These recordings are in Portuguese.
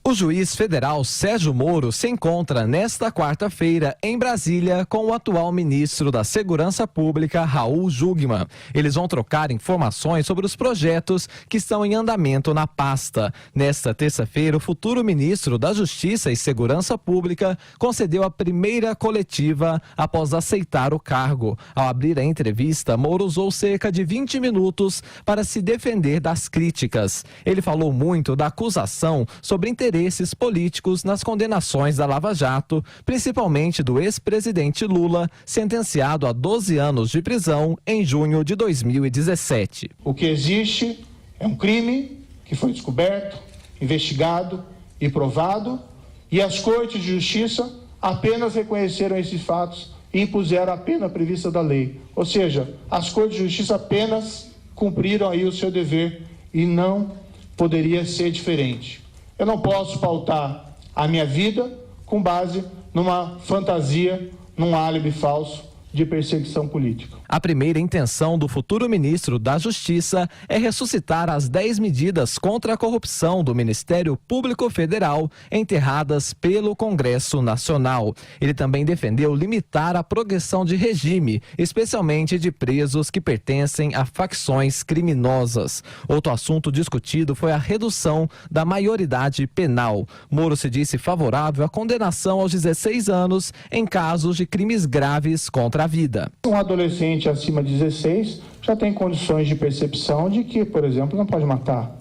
O juiz federal Sérgio Moro se encontra nesta quarta-feira em Brasília com o atual ministro da Segurança Pública, Raul Jungmann. Eles vão trocar informações sobre os projetos que estão em andamento na pasta. Nesta terça-feira, o futuro ministro da Justiça e Segurança Pública concedeu a primeira coletiva após aceitar o cargo. Ao abrir a entrevista, Moro usou cerca de 20 minutos para se defender das críticas. Ele falou muito da acusação sobre interesses políticos nas condenações da Lava Jato, principalmente do ex-presidente Lula, sentenciado a 12 anos de prisão em junho de 2017. O que existe é um crime que foi descoberto, investigado e provado, e as cortes de justiça apenas reconheceram esses fatos e impuseram a pena prevista da lei. Ou seja, as cortes de justiça apenas cumpriram aí o seu dever e não poderia ser diferente. Eu não posso pautar a minha vida com base numa fantasia, num álibi falso de perseguição política. A primeira intenção do futuro ministro da Justiça é ressuscitar as 10 medidas contra a corrupção do Ministério Público Federal enterradas pelo Congresso Nacional. Ele também defendeu limitar a progressão de regime, especialmente de presos que pertencem a facções criminosas. Outro assunto discutido foi a redução da maioridade penal. Moro se disse favorável à condenação aos 16 anos em casos de crimes graves contra a vida. Um adolescente acima de 16 já tem condições de percepção de que, por exemplo, não pode matar.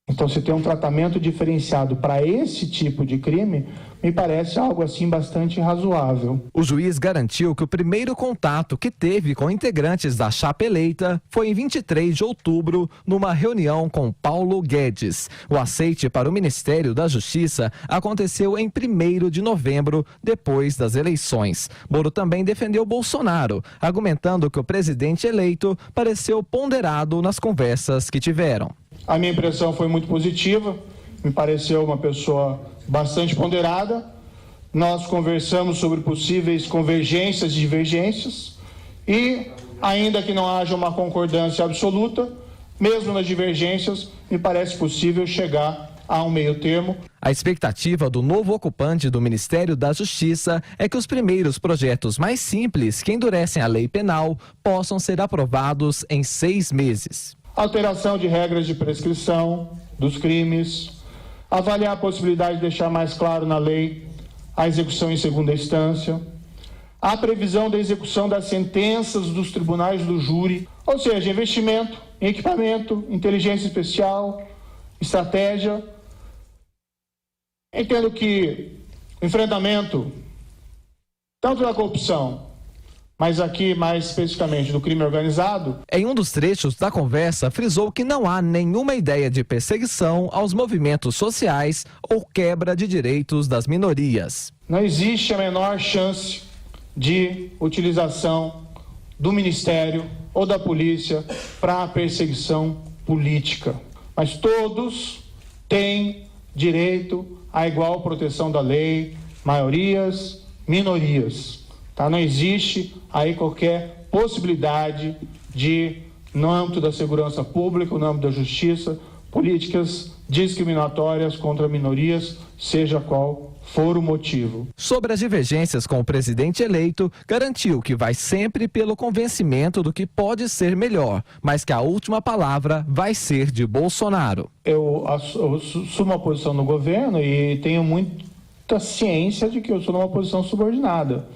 Então, se tem um tratamento diferenciado para esse tipo de crime, me parece algo assim bastante razoável. O juiz garantiu que o primeiro contato que teve com integrantes da chapa eleita foi em 23 de outubro, numa reunião com Paulo Guedes. O aceite para o Ministério da Justiça aconteceu em 1º de novembro, depois das eleições. Moro também defendeu Bolsonaro, argumentando que o presidente eleito pareceu ponderado nas conversas que tiveram. A minha impressão foi muito positiva, me pareceu uma pessoa bastante ponderada. Nós conversamos sobre possíveis convergências e divergências e, ainda que não haja uma concordância absoluta, mesmo nas divergências, me parece possível chegar a um meio termo. A expectativa do novo ocupante do Ministério da Justiça é que os primeiros projetos mais simples que endurecem a lei penal possam ser aprovados em 6 meses. Alteração de regras de prescrição dos crimes, avaliar a possibilidade de deixar mais claro na lei a execução em segunda instância, a previsão da execução das sentenças dos tribunais do júri, ou seja, investimento em equipamento, inteligência especial, estratégia. Entendo que o enfrentamento tanto da corrupção, mas aqui mais especificamente do crime organizado. Em um dos trechos da conversa, frisou que não há nenhuma ideia de perseguição aos movimentos sociais ou quebra de direitos das minorias. Não existe a menor chance de utilização do Ministério ou da polícia para a perseguição política. Mas todos têm direito à igual proteção da lei, maiorias, minorias. Tá? Não existe aí qualquer possibilidade de, no âmbito da segurança pública, no âmbito da justiça, políticas discriminatórias contra minorias, seja qual for o motivo. Sobre as divergências com o presidente eleito, garantiu que vai sempre pelo convencimento do que pode ser melhor, mas que a última palavra vai ser de Bolsonaro. Eu assumo uma posição no governo e tenho muita ciência de que eu sou numa posição subordinada.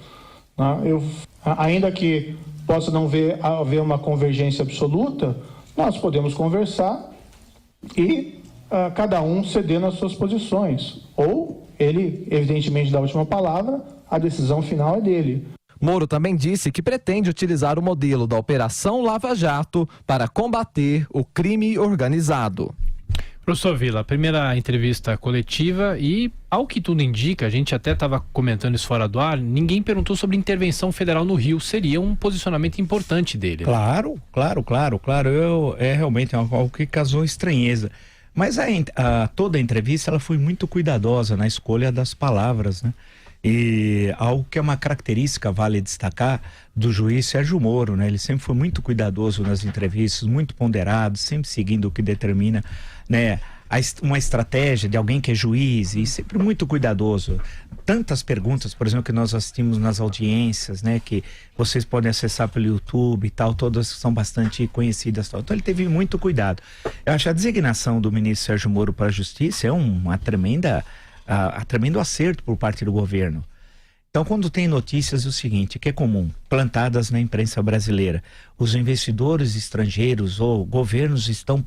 Ainda que possa não haver uma convergência absoluta, nós podemos conversar e cada um ceder nas suas posições. Ou ele, evidentemente, dá a última palavra, a decisão final é dele. Moro também disse que pretende utilizar o modelo da Operação Lava Jato para combater o crime organizado. Professor Villa, primeira entrevista coletiva e, ao que tudo indica, a gente até estava comentando isso fora do ar, ninguém perguntou sobre intervenção federal no Rio. Seria um posicionamento importante dele. Claro. É realmente algo que causou estranheza. Mas toda a entrevista ela foi muito cuidadosa na escolha das palavras, né? E algo que é uma característica, vale destacar, do juiz Sérgio Moro, né? Ele sempre foi muito cuidadoso nas entrevistas, muito ponderado, sempre seguindo o que determina, né, uma estratégia de alguém que é juiz e sempre muito cuidadoso. Tantas perguntas, por exemplo, que nós assistimos nas audiências, né, que vocês podem acessar pelo YouTube e tal, todas são bastante conhecidas. Tal. Então ele teve muito cuidado. Eu acho a designação do ministro Sérgio Moro para a Justiça é uma tremendo acerto por parte do governo. Então, quando tem notícias, é o seguinte, que é comum, plantadas na imprensa brasileira, os investidores estrangeiros ou governos estão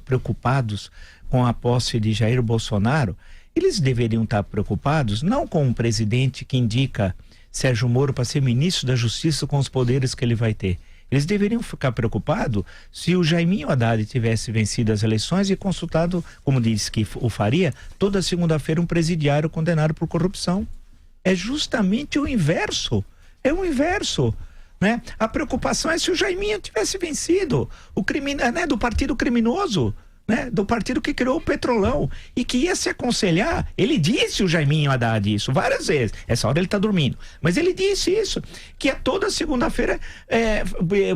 preocupados com a posse de Jair Bolsonaro, eles deveriam estar preocupados não com um presidente que indica Sérgio Moro para ser ministro da Justiça com os poderes que ele vai ter. Eles deveriam ficar preocupados se o Jaiminho Haddad tivesse vencido as eleições e consultado, como disse que o faria, toda segunda-feira um presidiário condenado por corrupção. É justamente o inverso. É o inverso, né? A preocupação é se o Jaiminho tivesse vencido o crime, né, do partido criminoso, né, do partido que criou o Petrolão e que ia se aconselhar. Ele disse, o Jaiminho Haddad, isso várias vezes. Essa hora ele está dormindo, mas ele disse isso, que é toda segunda-feira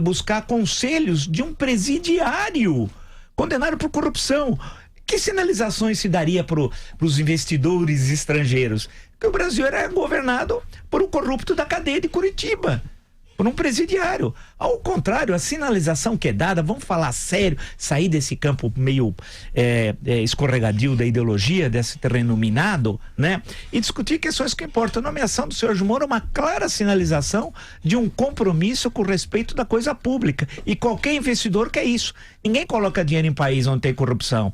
buscar conselhos de um presidiário condenado por corrupção. Que sinalizações se daria para os investidores estrangeiros? Que o Brasil era governado por um corrupto da cadeia de Curitiba, por um presidiário. Ao contrário, a sinalização que é dada, vamos falar sério, sair desse campo meio escorregadio da ideologia, desse terreno minado, né? E discutir questões que importam. A nomeação do Sérgio Moro é uma clara sinalização de um compromisso com respeito da coisa pública. E qualquer investidor quer isso. Ninguém coloca dinheiro em país onde tem corrupção,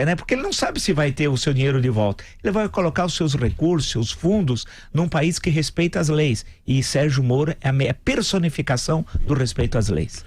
né? Porque ele não sabe se vai ter o seu dinheiro de volta. Ele vai colocar os seus recursos, seus fundos, num país que respeita as leis. E Sérgio Moro é a personificação do respeito às leis.